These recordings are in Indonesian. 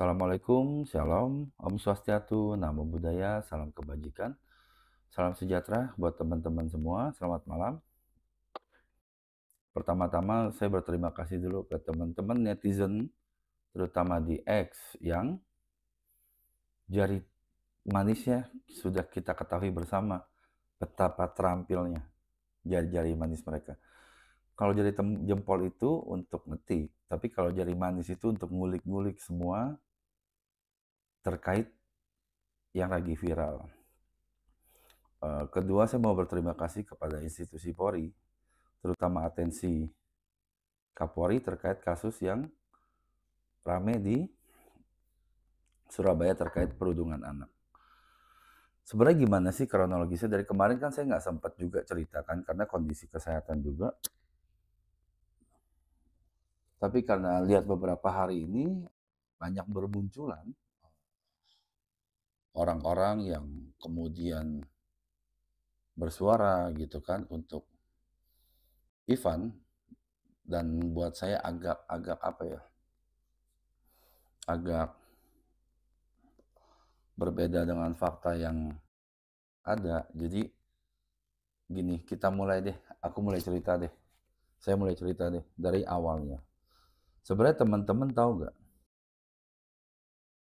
Assalamualaikum, Shalom, Om Swastiastu, Namo Buddhaya, salam kebajikan, salam sejahtera buat teman-teman semua, selamat malam. Pertama-tama saya berterima kasih dulu ke teman-teman netizen, terutama di X, yang jari manisnya sudah kita ketahui bersama betapa terampilnya jari-jari manis mereka. Kalau jari jempol itu untuk ngetik, tapi kalau jari manis itu untuk ngulik-ngulik semua terkait yang lagi viral. Kedua, saya mau berterima kasih kepada institusi Polri, terutama atensi Kapolri terkait kasus yang rame di Surabaya terkait perundungan anak. Sebenarnya gimana sih kronologisnya? Dari kemarin kan saya nggak sempat juga ceritakan karena kondisi kesehatan juga. Tapi karena lihat beberapa hari ini banyak bermunculan orang-orang yang kemudian bersuara gitu kan untuk Ivan, dan buat saya agak apa ya? Agak berbeda dengan fakta yang ada. Jadi gini, kita mulai deh. Aku mulai cerita deh. Saya mulai cerita deh dari awalnya. Sebenarnya teman-teman tahu nggak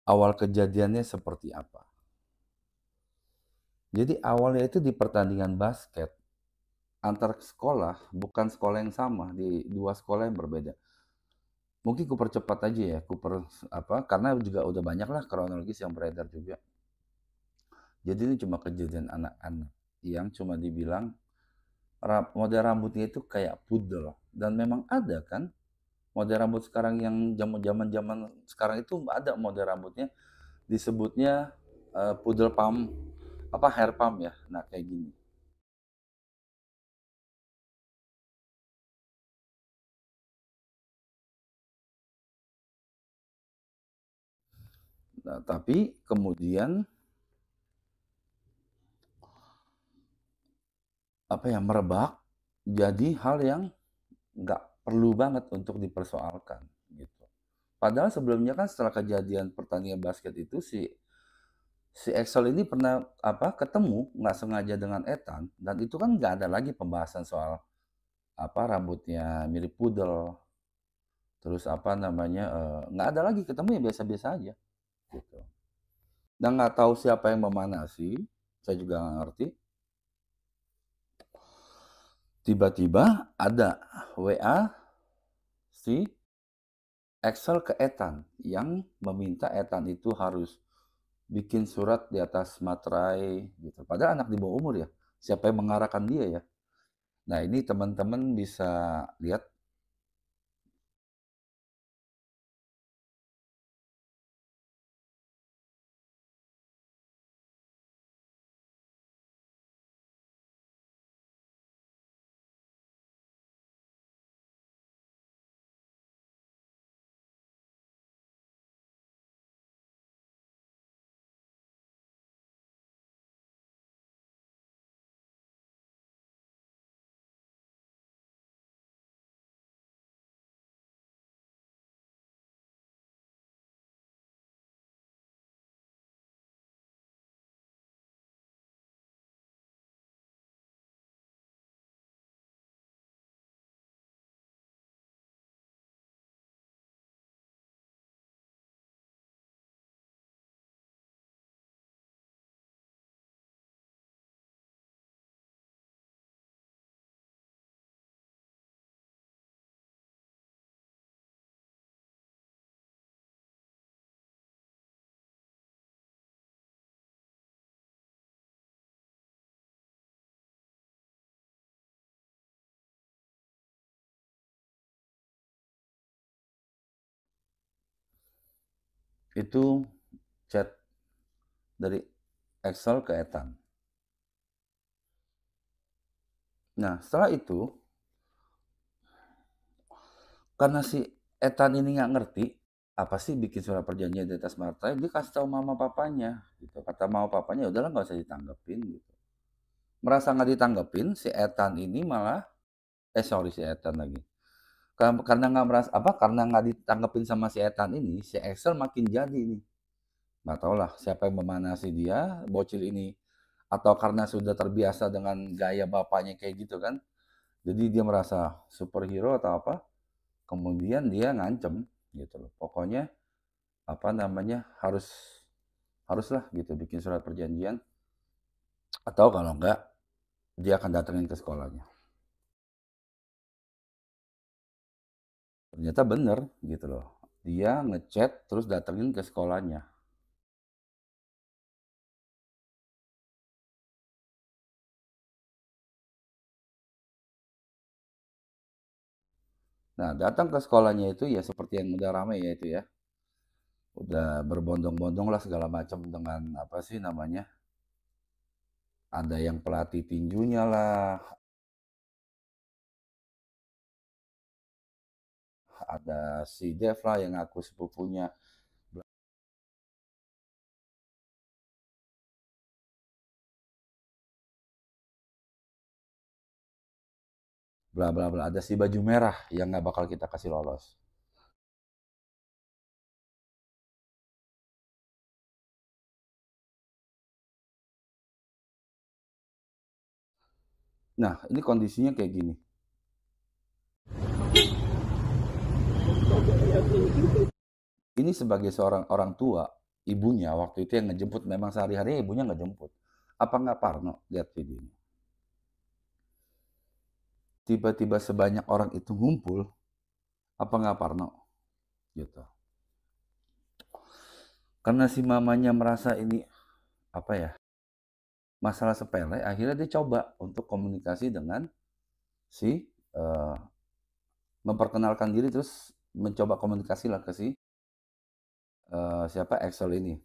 awal kejadiannya seperti apa? Jadi awalnya itu di pertandingan basket antar sekolah, bukan sekolah yang sama, di dua sekolah yang berbeda. Mungkin ku percepat aja ya, karena juga udah banyak lah kronologis yang beredar juga. Jadi ini cuma kejadian anak-anak yang cuma dibilang model rambutnya itu kayak pudel, dan memang ada kan model rambut sekarang yang zaman sekarang itu ada model rambutnya disebutnya pudel pump, hair pump ya. Nah, kayak gini. Nah, tapi kemudian merebak jadi hal yang nggak perlu banget untuk dipersoalkan gitu. Padahal sebelumnya kan setelah kejadian pertandingan basket itu si Excel ini pernah ketemu nggak sengaja dengan Ethan, dan itu kan nggak ada lagi pembahasan soal rambutnya mirip pudel, terus nggak ada lagi, ketemu ya biasa-biasa aja gitu. Dan nggak tahu siapa yang memanasi, saya juga nggak ngerti. Tiba-tiba ada WA si Excel ke Ethan yang meminta Ethan itu harus bikin surat di atas materai gitu. Padahal anak di bawah umur ya. Siapa yang mengarahkan dia ya? Nah, ini teman-teman bisa lihat. Itu chat dari Excel ke Ethan. Nah, setelah itu, karena si Ethan ini nggak ngerti apa sih bikin surat perjanjian di atas materai, dia kasih tahu mama papanya gitu. Kata mama papanya, "Ya udahlah, nggak usah ditanggepin," gitu. Merasa nggak ditanggepin, si Ethan ini malah, si Ethan lagi. Karena nggak merasa apa, karena nggak ditanggepin sama si Ethan ini, si Axel makin jadi nih. Nggak tahu lah siapa yang memanasi dia, bocil ini. Atau karena sudah terbiasa dengan gaya bapaknya kayak gitu kan. Jadi dia merasa superhero atau apa, kemudian dia ngancem gitu loh. Pokoknya apa namanya, haruslah gitu bikin surat perjanjian, atau kalau enggak dia akan datengin ke sekolahnya. Ternyata bener gitu loh. Dia ngechat terus datengin ke sekolahnya. Nah, datang ke sekolahnya itu ya seperti yang udah rame ya itu ya. Udah berbondong-bondong lah segala macam dengan apa sih namanya? Ada yang pelatih tinjunya lah, ada si Dev lah yang ngaku sepupunya, bla bla bla. Ada si baju merah yang nggak bakal kita kasih lolos. Nah, ini kondisinya kayak gini. Ini sebagai seorang orang tua, ibunya waktu itu yang ngejemput, memang sehari-harinya ibunya ngejemput. Apa nggak parno lihat videonya? Tiba-tiba sebanyak orang itu ngumpul, apa nggak parno? Gitu. Karena si mamanya merasa ini apa ya, masalah sepele, akhirnya dia coba untuk komunikasi dengan si memperkenalkan diri terus mencoba komunikasi lah ke si siapa Excel ini.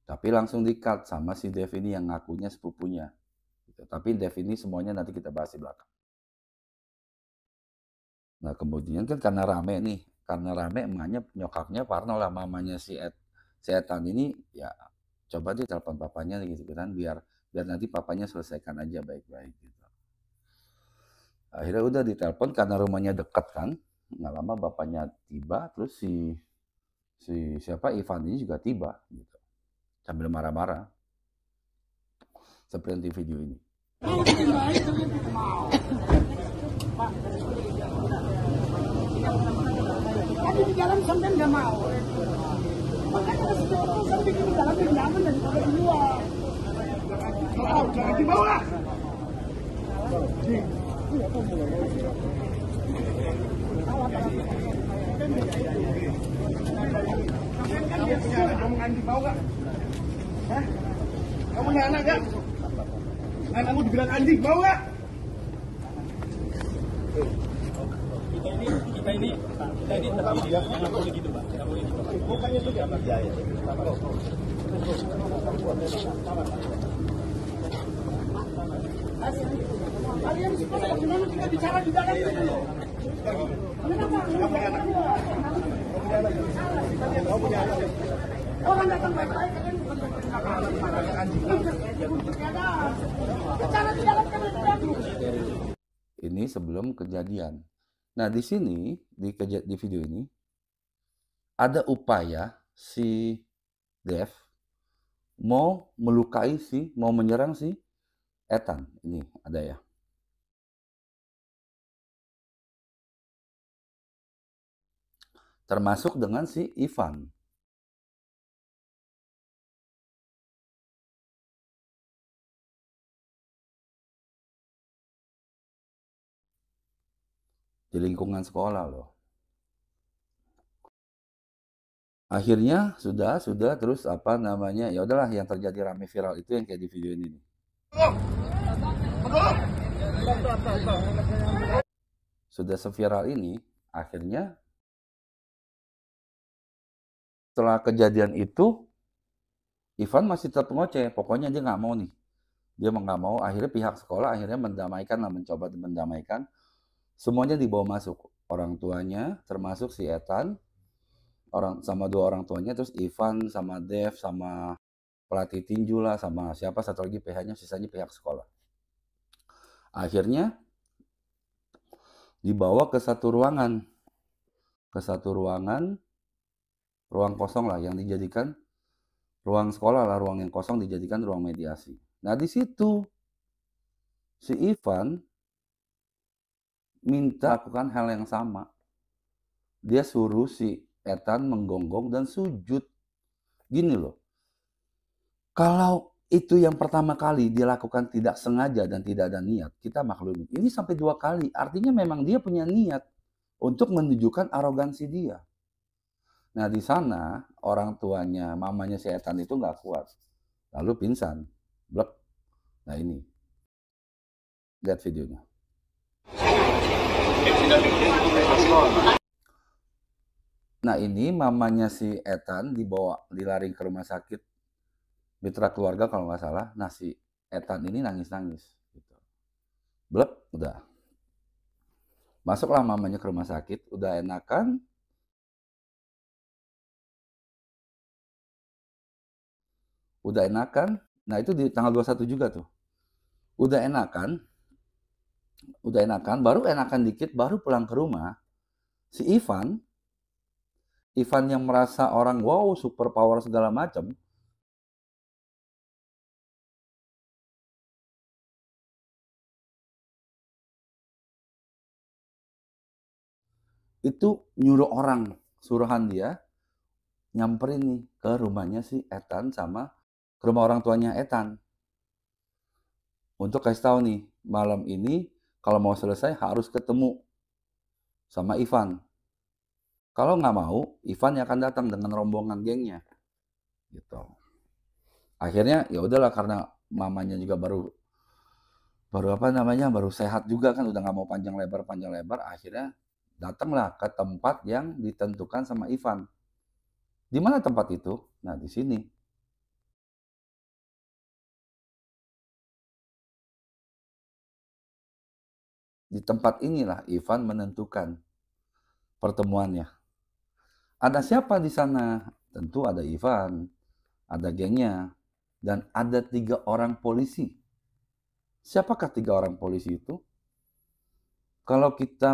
Tapi langsung di-cut sama si Dev ini yang ngakunya sepupunya. Gitu. Tapi Dev ini semuanya nanti kita bahas di belakang. Nah kemudian kan karena rame nih, karena rame emaknya nyokapnya Parno lah, mamanya si Etan ini ya coba deh telepon papanya gitu kan, biar biar nanti papanya selesaikan aja baik-baik gitu. Akhirnya udah ditelepon karena rumahnya dekat kan, nggak lama bapaknya tiba, terus si si siapa Ivan ini juga tiba gitu, sambil marah-marah seperti di video ini. Tadi di jalan sampai nggak mau. Makanya kasih tahu kan bikin di dalam yang nyaman daripada di luar. Oh, jangan dibawa lah. Kamu anjing mau nggak? Hah? Kamu punya anak nggak? Anakmu dibilang anjing mau nggak? Kita ini nggak boleh gitu Pak, nggak boleh gitu. Bukannya itu nggak biaya. Kalian sekolah bagaimana kita bicara di dalam itu? Kenapa? Kamu punya anak? Orang datang baik-baik kalian bukan berpindah anjing. Bicara di dalam kamar. Ini sebelum kejadian. Nah, di sini di video ini ada upaya si Dev mau melukai mau menyerang si Ethan. Ini ada ya. Termasuk dengan si Ivan. Di lingkungan sekolah loh. Akhirnya sudah terus apa namanya, ya udahlah yang terjadi rame viral itu yang kayak di video ini nih. Sudah seviral ini, akhirnya setelah kejadian itu Ivan masih tetap ngoceh, pokoknya dia nggak mau nih. Dia nggak mau, akhirnya pihak sekolah akhirnya mendamaikan lah, mencoba mendamaikan. Semuanya dibawa masuk, orang tuanya termasuk si Ethan, sama dua orang tuanya, terus Ivan sama Dev sama pelatih tinju lah, sama siapa satu lagi PH-nya, sisanya pihak sekolah. Akhirnya dibawa ke satu ruangan, ruang kosong lah yang dijadikan ruang sekolah lah, ruang yang kosong dijadikan ruang mediasi. Nah di situ si Ivan minta lakukan hal yang sama. Dia suruh si Ethan menggonggong dan sujud. Gini loh, kalau itu yang pertama kali dia lakukan tidak sengaja dan tidak ada niat, kita maklumi. Ini sampai 2 kali, artinya memang dia punya niat untuk menunjukkan arogansi dia. Nah di sana orang tuanya, mamanya si Ethan itu nggak kuat, lalu pingsan, blek. Nah ini, lihat videonya. Nah ini mamanya si Ethan dilari ke rumah sakit Mitra Keluarga kalau nggak salah. Nah si Ethan ini nangis-nangis. Gitu. Blek, udah. Masuklah mamanya ke rumah sakit, udah enakan. Nah itu di tanggal 21 juga tuh. Udah enakan, baru enakan dikit, baru pulang ke rumah. Si Ivan yang merasa orang wow, super power segala macam, itu nyuruh orang, suruhan dia, nyamperin nih ke rumahnya si Ethan sama ke rumah orang tuanya Ethan. Untuk kasih tahu nih, malam ini kalau mau selesai harus ketemu sama Ivan. Kalau nggak mau, Ivan yang akan datang dengan rombongan gengnya. Gitu. Akhirnya ya udahlah, karena mamanya juga baru sehat juga kan, udah nggak mau panjang lebar. Akhirnya datanglah ke tempat yang ditentukan sama Ivan. Di mana tempat itu? Nah di sini. Di tempat inilah Ivan menentukan pertemuannya. Ada siapa di sana? Tentu ada Ivan, ada gengnya, dan ada 3 orang polisi. Siapakah 3 orang polisi itu? Kalau kita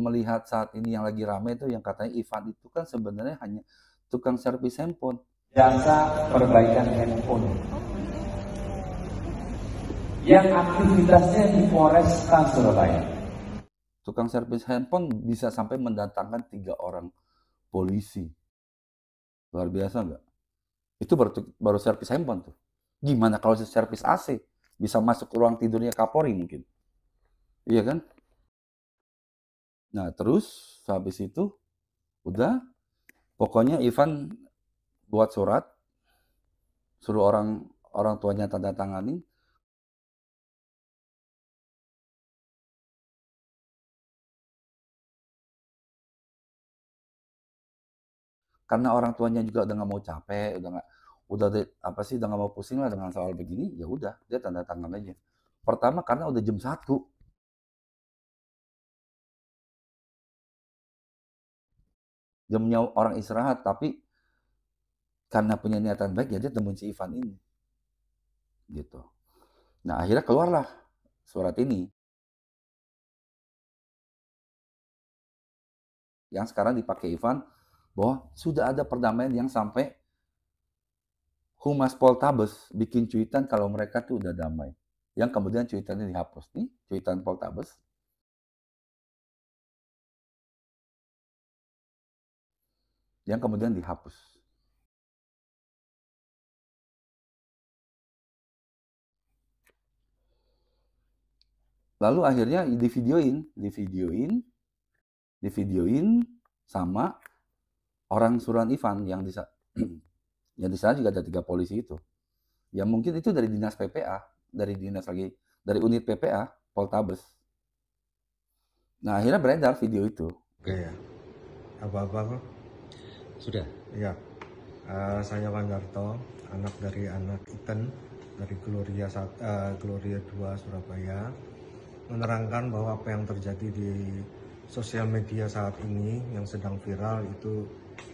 melihat saat ini yang lagi ramai itu yang katanya Ivan itu kan sebenarnya hanya tukang servis handphone. Jasa perbaikan handphone yang aktivitasnya di Polresta Surabaya. Tukang servis handphone bisa sampai mendatangkan 3 orang polisi. Luar biasa nggak? Itu baru servis handphone tuh. Gimana kalau servis AC? Bisa masuk ke ruang tidurnya Kapolri mungkin. Iya kan? Nah terus habis itu udah, pokoknya Ivan buat surat, suruh orang tuanya tanda tangani. Karena orang tuanya juga udah nggak mau capek, udah nggak mau pusing lah dengan soal begini, ya udah dia tanda tangan aja. Pertama karena udah jam 1, jamnya orang istirahat, tapi karena punya niatan baik ya dia temuin si Ivan ini. Gitu. Nah akhirnya keluarlah surat ini. Yang sekarang dipakai Ivan, bahwa sudah ada perdamaian yang sampai Humas Poltabes bikin cuitan kalau mereka tuh udah damai. Yang kemudian cuitannya dihapus. Nih cuitan Poltabes. Yang kemudian dihapus. Lalu akhirnya divideoin sama orang suruhan Ivan yang di sana juga ada 3 polisi itu. Ya mungkin itu dari dinas PPA, dari unit PPA Poltabes. Nah akhirnya beredar video itu. Oke ya, apa-apa kok? Sudah? Ya, saya Wandarto, anak dari anak Ethan dari Gloria 2 Surabaya, menerangkan bahwa apa yang terjadi di sosial media saat ini yang sedang viral itu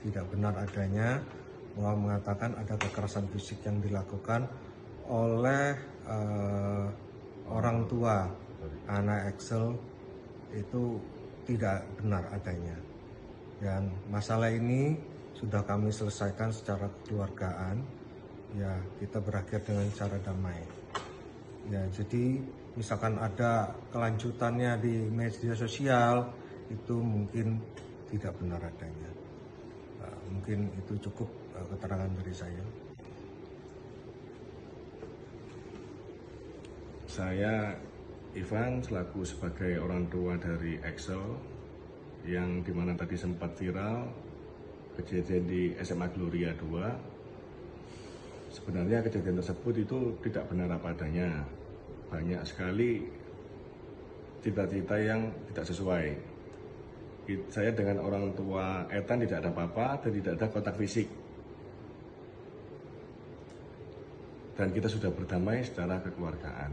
tidak benar adanya, bahwa mengatakan ada kekerasan fisik yang dilakukan oleh orang tua anak Excel itu tidak benar adanya. Dan masalah ini sudah kami selesaikan secara kekeluargaan. Ya, kita berakhir dengan cara damai. Ya, jadi misalkan ada kelanjutannya di media sosial, itu mungkin tidak benar adanya. Mungkin itu cukup keterangan dari saya. Saya Ivan selaku sebagai orang tua dari Excel yang dimana tadi sempat viral kejadian di SMA Gloria 2. Sebenarnya kejadian tersebut itu tidak benar apa adanya. Banyak sekali cita-cita yang tidak sesuai. Saya dengan orang tua Ethan tidak ada apa-apa dan tidak ada kontak fisik. Dan kita sudah berdamai secara kekeluargaan.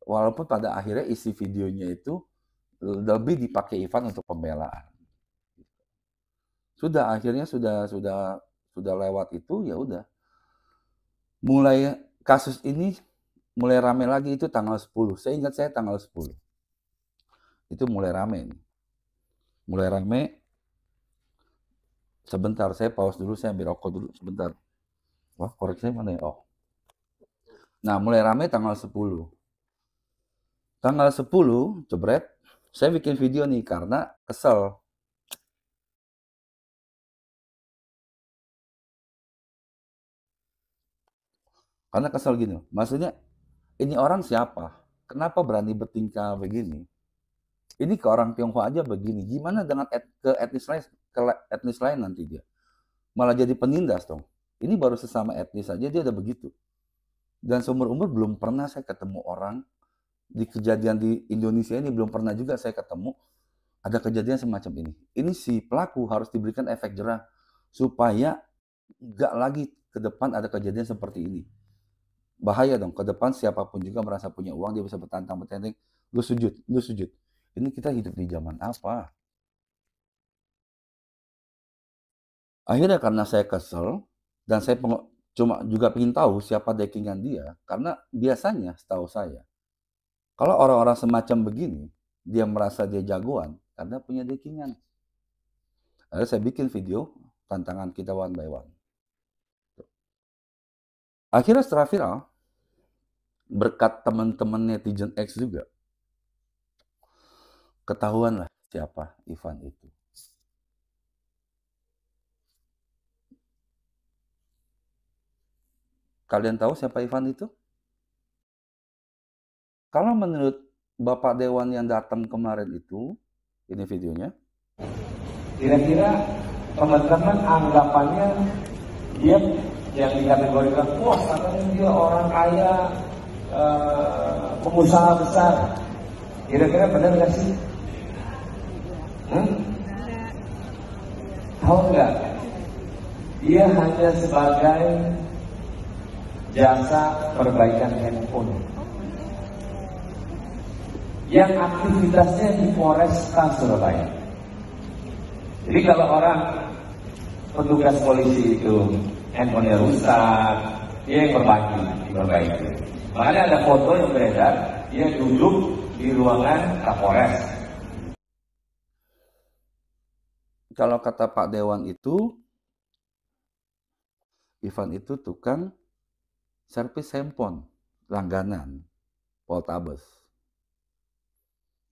Walaupun pada akhirnya isi videonya itu lebih dipakai Ivan untuk pembelaan. Sudah akhirnya sudah lewat itu, ya udah. Mulai kasus ini mulai rame lagi itu tanggal 10. Saya ingat saya tanggal 10. Itu mulai rame nih. Mulai rame. Sebentar, saya pause dulu, saya ambil rokok dulu sebentar. Wah, koreksinya mana ya? Oh. Nah, mulai rame tanggal 10. Tanggal 10, jebret, saya bikin video nih karena kesel. Karena kesel gini, maksudnya ini orang siapa? Kenapa berani bertingkah begini? Ini ke orang Tionghoa aja begini, gimana dengan ke etnis lain nanti dia? Malah jadi penindas dong. Ini baru sesama etnis saja dia udah begitu. Dan seumur-umur belum pernah saya ketemu orang di kejadian di Indonesia ini, belum pernah juga saya ketemu ada kejadian semacam ini. Ini si pelaku harus diberikan efek jerah supaya nggak lagi ke depan ada kejadian seperti ini. Bahaya dong, ke depan siapapun juga merasa punya uang, dia bisa bertantang-bertenteng, lu sujud. Ini kita hidup di zaman apa? Akhirnya karena saya kesel, dan saya cuma juga ingin tahu siapa backingan dia, karena biasanya setahu saya, kalau orang-orang semacam begini, dia merasa dia jagoan, karena punya backingan. Akhirnya saya bikin video, tantangan kita one by one. Akhirnya setelah viral, berkat teman-teman netizen X juga, ketahuan lah siapa Ivan itu. Kalian tahu siapa Ivan itu? Kalau menurut Bapak Dewan yang datang kemarin itu, ini videonya. Kira-kira teman-teman anggapannya dia yang dikategorikan, wah katanya dia orang kaya, pengusaha besar. Kira-kira benar nggak sih? Tahu nggak? Dia hanya sebagai jasa perbaikan handphone yang aktivitasnya di Polresta Surabaya. Jadi kalau orang petugas polisi itu handphonenya rusak, dia yang diperbaiki. Makanya ada foto yang beredar, dia duduk di ruangan Kapolres. Kalau kata Pak Dewan itu, Ivan itu tukang servis handphone langganan Poltabes.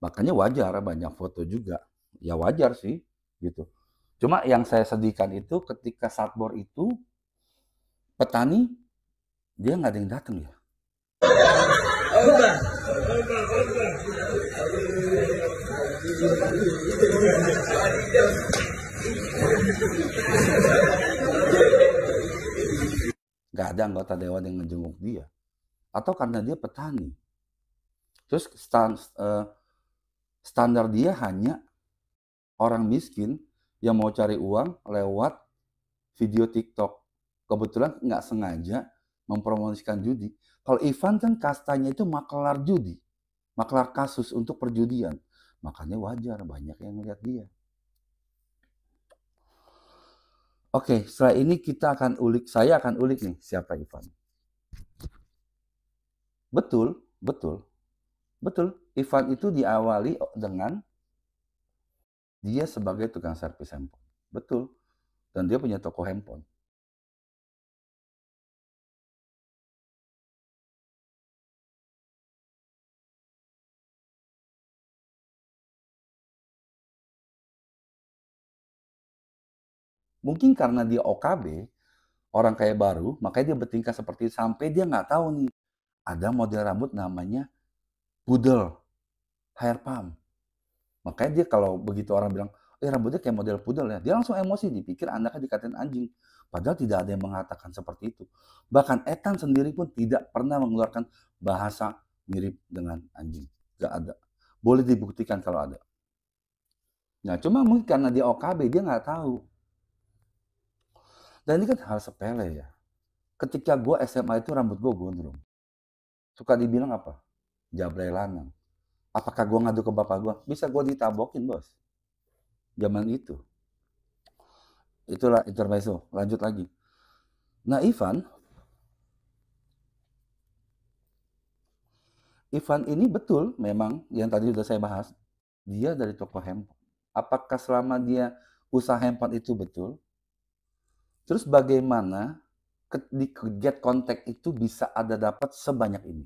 Makanya wajar banyak foto juga. Ya wajar sih gitu. Cuma yang saya sedihkan itu ketika Satbor itu petani dia nggak ada yang datang ya. Nggak ada anggota dewan yang ngejenguk dia. Atau karena dia petani. Terus standar dia hanya orang miskin yang mau cari uang lewat video TikTok. Kebetulan nggak sengaja mempromosikan judi. Kalau Ivan kan kastanya itu makelar judi. Makelar kasus untuk perjudian. Makanya wajar banyak yang melihat dia. Oke, setelah ini saya akan ulik nih siapa Ivan. Betul, betul, betul. Ivan itu diawali dengan dia sebagai tukang servis handphone. Betul. Dan dia punya toko handphone. Mungkin karena dia OKB, orang kaya baru, makanya dia bertingkah seperti itu. Sampai dia nggak tahu nih, ada model rambut namanya pudel, hair palm. Makanya dia kalau begitu orang bilang, rambutnya kayak model pudel ya, dia langsung emosi, dipikir anaknya dikatain anjing. Padahal tidak ada yang mengatakan seperti itu. Bahkan Ethan sendiri pun tidak pernah mengeluarkan bahasa mirip dengan anjing. Gak ada. Boleh dibuktikan kalau ada. Nah, cuma mungkin karena dia OKB, dia nggak tahu. Dan ini kan hal sepele ya. Ketika gue SMA itu rambut gue gondrong. Suka dibilang apa? Jablay lanang. Apakah gue ngadu ke bapak gue? Bisa gue ditabokin, bos. Zaman itu. Itulah intermezzo. Lanjut lagi. Nah, Ivan ini betul memang yang tadi sudah saya bahas. Dia dari toko handphone. Apakah selama dia usaha handphone itu betul? Terus bagaimana di get contact itu bisa ada dapat sebanyak ini?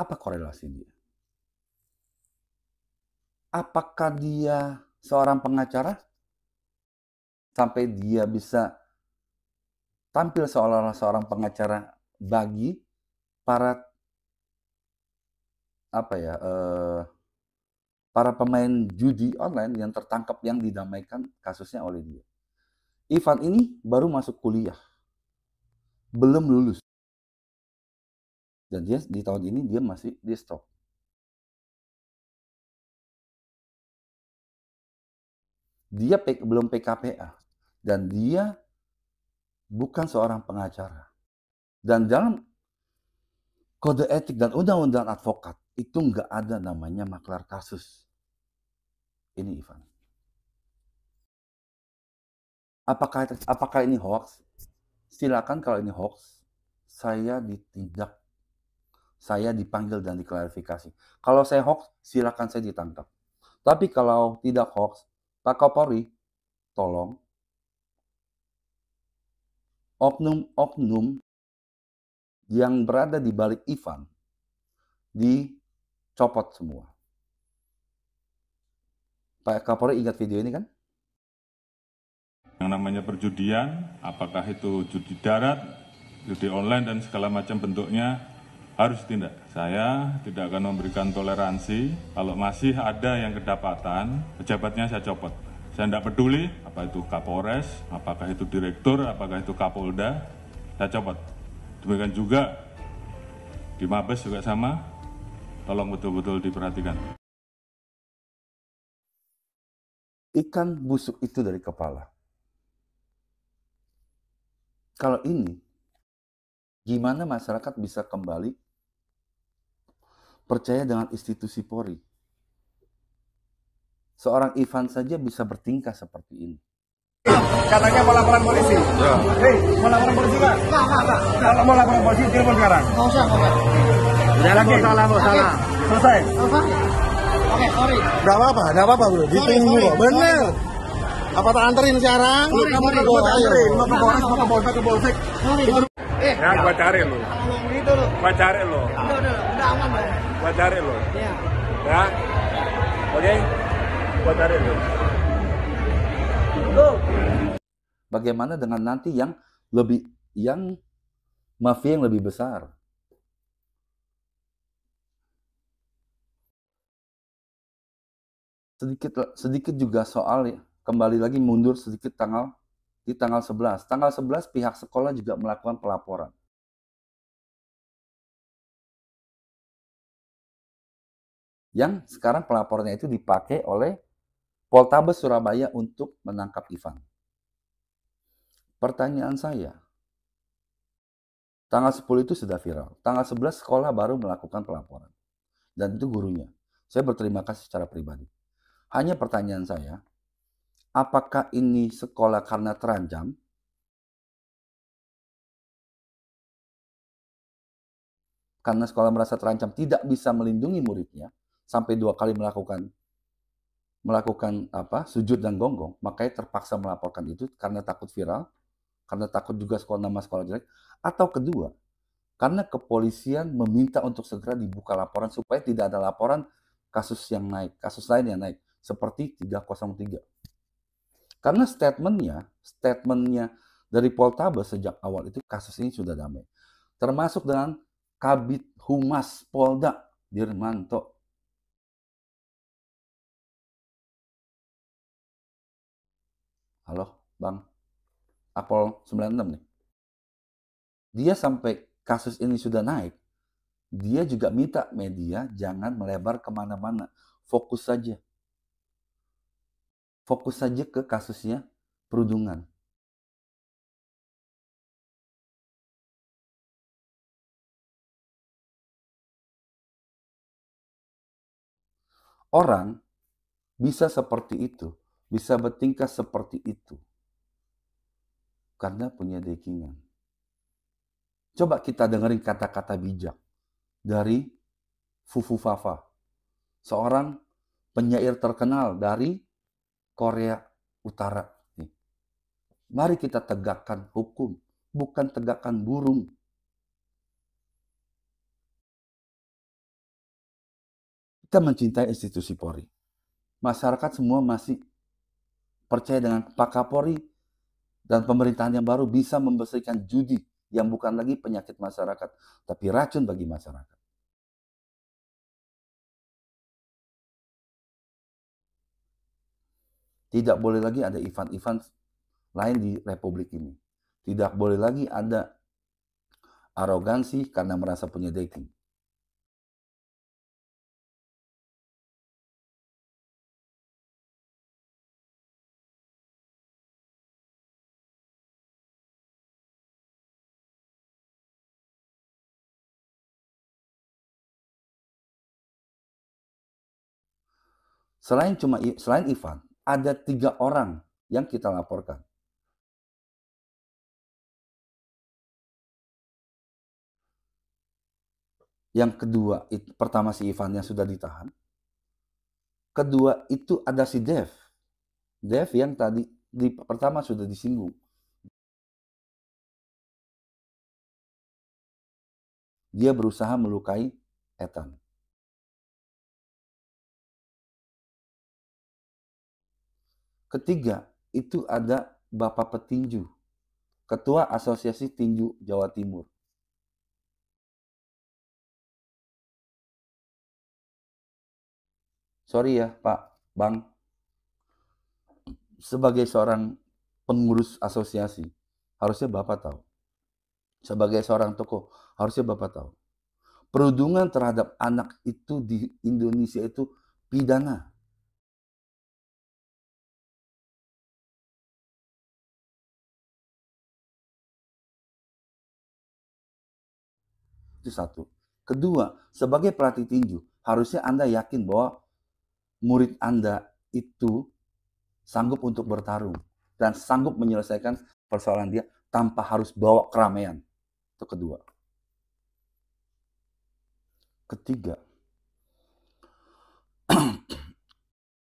Apa korelasi dia? Apakah dia seorang pengacara? Sampai dia bisa tampil seolah-olah seorang pengacara bagi para para pemain judi online yang tertangkap yang didamaikan kasusnya oleh dia. Ivan ini baru masuk kuliah, belum lulus, dan dia di tahun ini dia masih di stop. Dia belum PKPA dan dia bukan seorang pengacara. Dan dalam kode etik dan undang-undang advokat itu nggak ada namanya maklar kasus. Ini Ivan. Apakah ini hoax? Silakan kalau ini hoax, saya ditindak, saya dipanggil dan diklarifikasi. Kalau saya hoax, silakan saya ditangkap. Tapi kalau tidak hoax, Pak Kapolri, tolong oknum-oknum yang berada di balik Ivan dicopot semua. Pak Kapolri ingat video ini kan? Yang namanya perjudian, apakah itu judi darat, judi online dan segala macam bentuknya harus ditindak. Saya tidak akan memberikan toleransi kalau masih ada yang kedapatan, pejabatnya saya copot. Saya tidak peduli apa itu Kapolres, apakah itu direktur, apakah itu Kapolda, saya copot. Demikian juga di Mabes juga sama, tolong betul-betul diperhatikan. Ikan busuk itu dari kepala. Kalau ini, gimana masyarakat bisa kembali percaya dengan institusi Polri? Seorang Ivan saja bisa bertingkah seperti ini. Katanya mau laporan polisi. Ya. Hei, mau laporan polisi nggak? Nggak. Kalau mau laporan polisi, telepon sekarang. Nggak usah. Udah lagi. Salah. Selesai. Oke, sorry. Nggak apa-apa bro. Ditunggu kok. Bener. Apa tak anterin sekarang? Kamu ke Polres, mau ke Polres, mau ke Polsek. Ya, gua cari lo. Gitu lo. Gua cari lo. Udah aman loh. Gua cari lo. Iya. Ya. Oke. Gua cari lo. Bagaimana dengan nanti yang mafia yang lebih besar? Sedikit juga soal, kembali lagi mundur sedikit di tanggal 11. Tanggal 11 pihak sekolah juga melakukan pelaporan. Yang sekarang pelapornya itu dipakai oleh Poltabes Surabaya untuk menangkap Ivan. Pertanyaan saya, tanggal 10 itu sudah viral. Tanggal 11 sekolah baru melakukan pelaporan. Dan itu gurunya. Saya berterima kasih secara pribadi. Hanya pertanyaan saya, apakah ini sekolah karena terancam? Karena sekolah merasa terancam tidak bisa melindungi muridnya sampai 2 kali melakukan sujud dan gonggong, makanya terpaksa melaporkan itu karena takut viral, karena takut juga nama sekolah jelek, atau kedua, karena kepolisian meminta untuk segera dibuka laporan supaya tidak ada laporan kasus yang naik, kasus lain yang naik, seperti 303. Karena statementnya dari Poltabes sejak awal itu kasus ini sudah damai. Termasuk dengan Kabid Humas Polda Dirmanto. Halo, Bang. Apol 96 nih. Dia sampai kasus ini sudah naik, dia juga minta media jangan melebar kemana-mana. Fokus saja. Fokus saja ke kasusnya perundungan. Orang bisa seperti itu, bisa bertingkah seperti itu, karena punya dekingan. Coba kita dengerin kata-kata bijak dari Fufu Fafa, seorang penyair terkenal dari Korea Utara. Mari kita tegakkan hukum, bukan tegakkan burung. Kita mencintai institusi Polri. Masyarakat semua masih percaya dengan Pak Kapolri dan pemerintahan yang baru bisa membersihkan judi yang bukan lagi penyakit masyarakat, tapi racun bagi masyarakat. Tidak boleh lagi ada Ivan-Ivan lain di Republik ini. Tidak boleh lagi ada arogansi karena merasa punya deking. Selain Ivan, ada 3 orang yang kita laporkan. Yang kedua, pertama si Ivan yang sudah ditahan. Kedua itu ada si Dev. Dev yang tadi pertama sudah disinggung. Dia berusaha melukai Ethan. Ketiga, itu ada Bapak Petinju, Ketua Asosiasi Tinju Jawa Timur. Sorry ya Pak, Bang, sebagai seorang pengurus asosiasi, harusnya Bapak tahu. Sebagai seorang tokoh, harusnya Bapak tahu. Perundungan terhadap anak itu di Indonesia itu pidana. Itu satu. Kedua, sebagai pelatih tinju, harusnya Anda yakin bahwa murid Anda itu sanggup untuk bertarung dan sanggup menyelesaikan persoalan dia tanpa harus bawa keramaian. Itu kedua. Ketiga,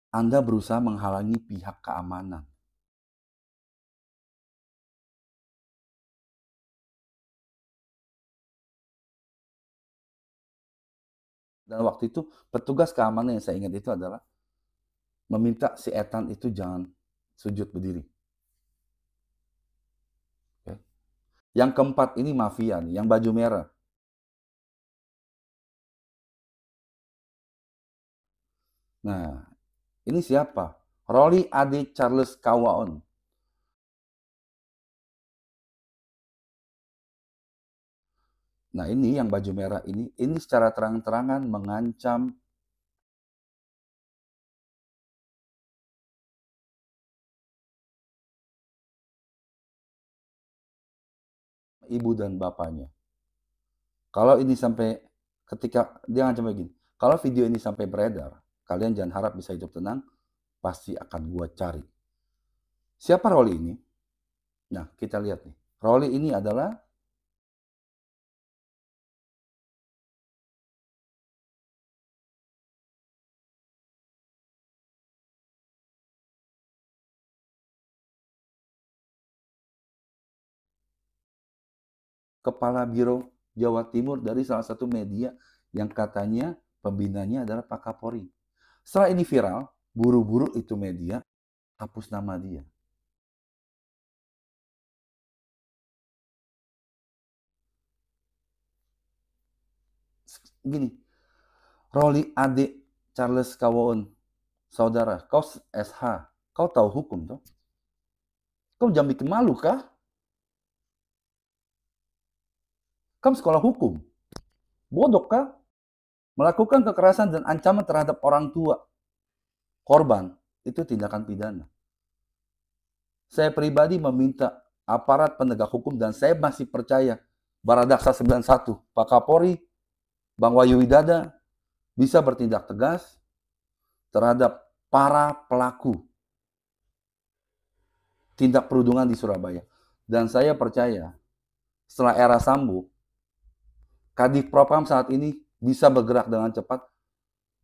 Anda berusaha menghalangi pihak keamanan. Dan waktu itu petugas keamanan yang saya ingat itu adalah meminta si Ethan itu jangan sujud berdiri. Oke. Yang keempat ini mafia nih, yang baju merah. Nah, ini siapa? Rolly Ade Charles Kawaon. Nah ini yang baju merah ini secara terang-terangan mengancam ibu dan bapaknya. Kalau ini sampai, ketika dia ngancam begini, kalau video ini sampai beredar, kalian jangan harap bisa hidup tenang, pasti akan gua cari. Siapa Rolly ini? Nah, kita lihat nih. Rolly ini adalah Kepala Biro Jawa Timur dari salah satu media yang katanya pembinanya adalah Pak Kapolri. Setelah ini viral, buru-buru itu media hapus nama dia. Gini, Rolly adik Charles Kawoon, saudara, kau SH, kau tahu hukum toh? Kau jangan bikin malu kah? Kamu sekolah hukum. Bodoh kah? Melakukan kekerasan dan ancaman terhadap orang tua korban itu tindakan pidana. Saya pribadi meminta aparat penegak hukum, dan saya masih percaya Baradaksa 91, Pak Kapolri, Bang Wahyu Widada bisa bertindak tegas terhadap para pelaku tindak perundungan di Surabaya. Dan saya percaya setelah era Sambo, Kadif Propam saat ini bisa bergerak dengan cepat,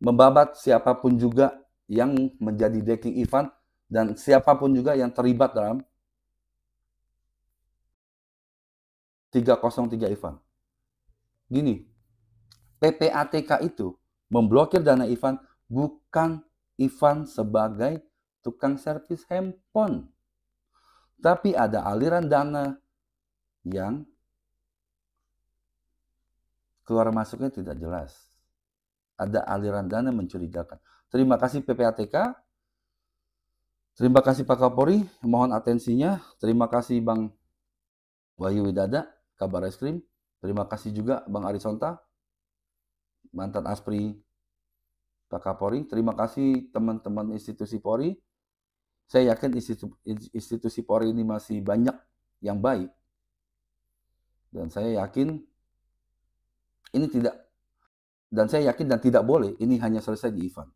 membabat siapapun juga yang menjadi backing Ivan dan siapapun juga yang terlibat dalam 303 Ivan. Gini, PPATK itu memblokir dana Ivan bukan Ivan sebagai tukang servis handphone, tapi ada aliran dana yang keluar masuknya tidak jelas. Ada aliran dana mencurigakan. Terima kasih PPATK. Terima kasih Pak Kapolri, mohon atensinya. Terima kasih Bang Wahyu Widada, Kabar Reskrim. Terima kasih juga Bang Arisonta, mantan Aspri Pak Kapolri. Terima kasih teman-teman institusi Polri. Saya yakin institusi Polri ini masih banyak yang baik. Dan saya yakin ini tidak, dan saya yakin dan tidak boleh ini hanya selesai di Ivan.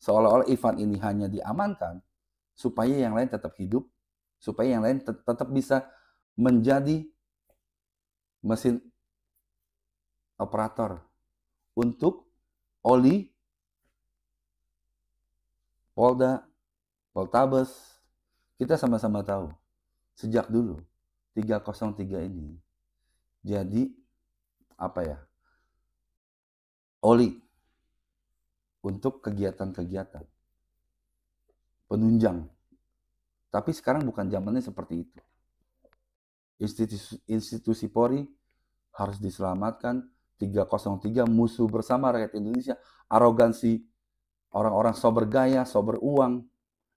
Seolah-olah Ivan ini hanya diamankan supaya yang lain tetap hidup, supaya yang lain tetap bisa menjadi mesin operator untuk Oli, Polda, Poltabes. Kita sama-sama tahu sejak dulu 303 ini jadi Oli untuk kegiatan-kegiatan penunjang. Tapi sekarang bukan zamannya seperti itu. Institusi Polri harus diselamatkan. 303 musuh bersama rakyat Indonesia. Arogansi orang-orang so bergaya, so beruang,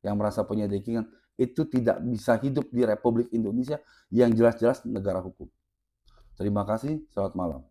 yang merasa punya backingan, itu tidak bisa hidup di Republik Indonesia yang jelas-jelas negara hukum. Terima kasih, selamat malam.